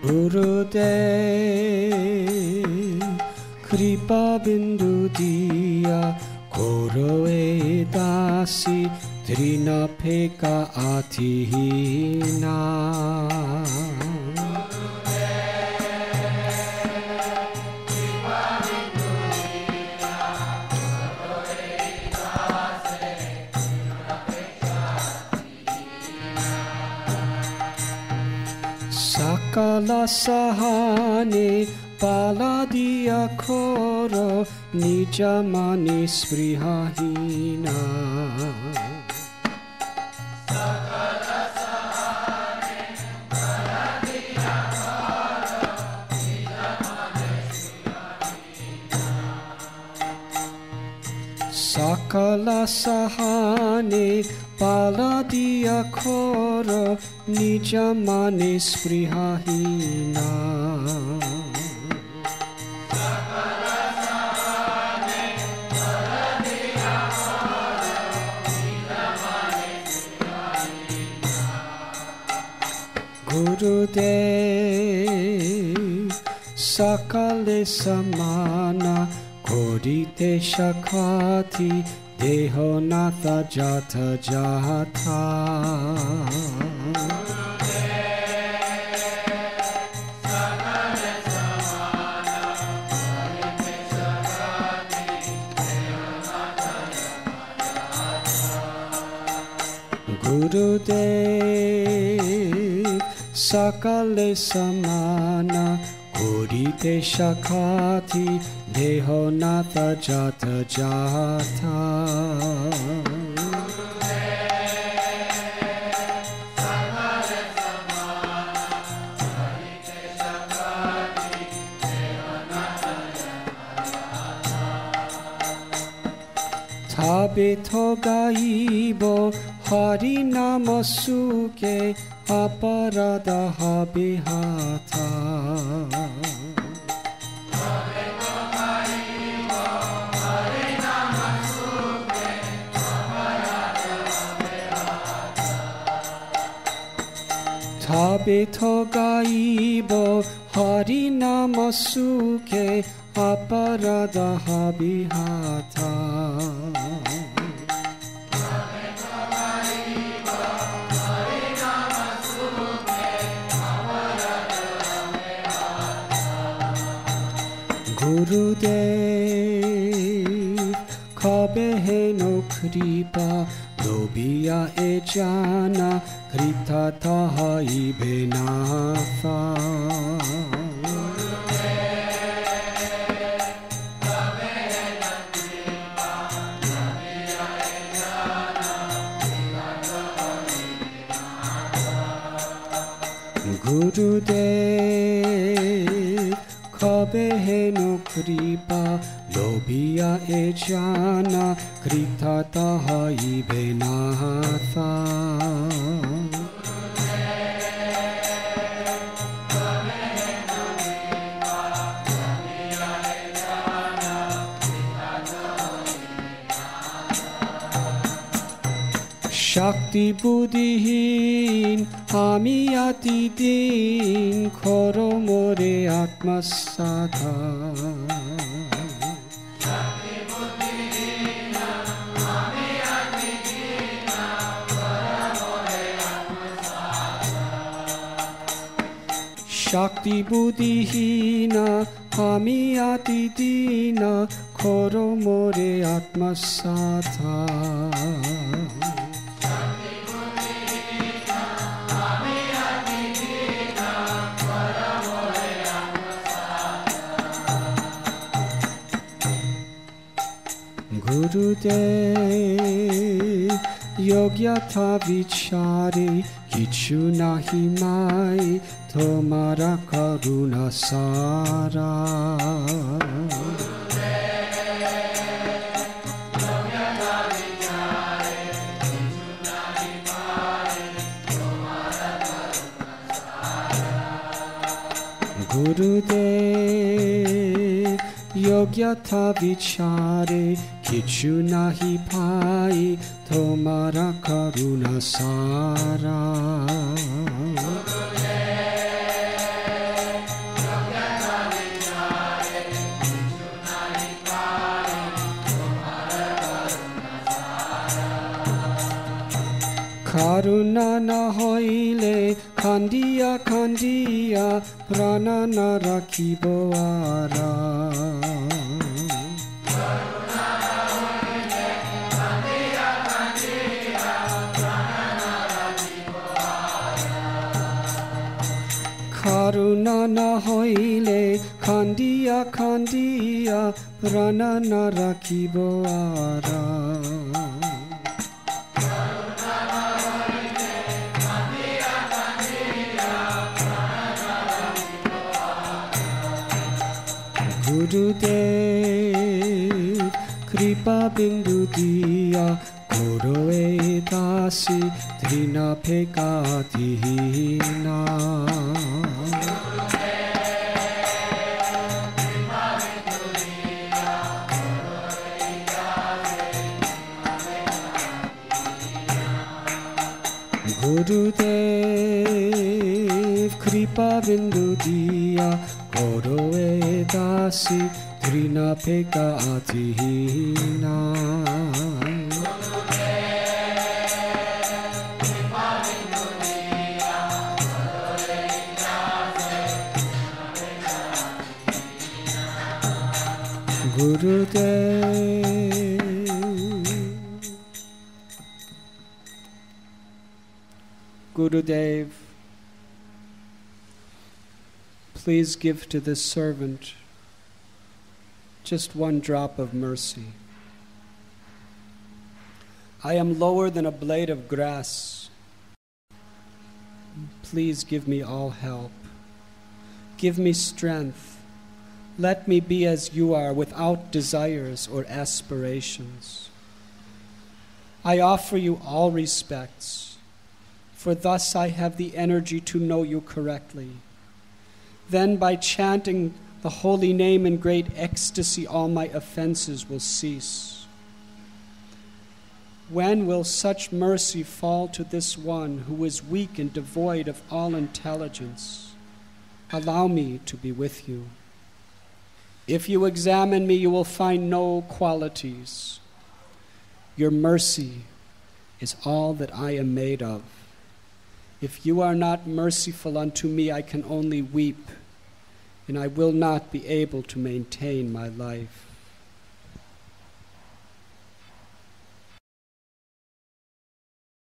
Gurudev Kripa Bindu Diya Koroe Dasi Trinapeka Atihina Sakala Sahane Paladiya Koro Nijamani Sprihahina Sakala Sahane Paladiya Koro Nijamani Sprihahina Sakala Sahane Paladiya Koro Nijamani Sprihahina Gurudev Sakale Samana Kodite Shakati Dehonatha Jata Jata Gurudev Sakale Samana Kodite Shakati Dehonatha Jata Jata Tabeto gaibo Harinama suke aparada habihata Tabeto gaibo Harinama suke aparada habihata Gurudev Kabeheno Kripa Lobiya Ejana Kritataha Ibenatha Gurudev Kabeheno Kripa Lobiya Ejana Kritataha Ibenatha Shakti Buddhihin Amiyati Din Koro More Atmasada Shakti Buddhihin Amiyati Din Koro More Atmasada Shakti Buddhihin Amiyati Din Koro More Atmasada Gurudev Yogyatha Vichare Kichu Nahi Mai Tomara Karuna Sara Gurudev Yogyatha Vichare Kichu Nahi Pai Tomara Karuna Sara Karuna na hoile kandia kandia prana na rakibo ara. Karuna na hoile kandia kandia prana na rakibo ara. Gurudev kripa bindu diya Goroe dasi drina pekadina. Gurudev kripa bindu diya Goroe dasi drina pekadina. Gurudev. Gurudev, please give to this servant just one drop of mercy. I am lower than a blade of grass. Please give me all help. Give me strength. Let me be as you are, without desires or aspirations. I offer you all respects, for thus I have the energy to know you correctly. Then by chanting the holy name in great ecstasy, all my offenses will cease. When will such mercy fall to this one who is weak and devoid of all intelligence? Allow me to be with you. If you examine me, you will find no qualities. Your mercy is all that I am made of. If you are not merciful unto me, I can only weep, and I will not be able to maintain my life.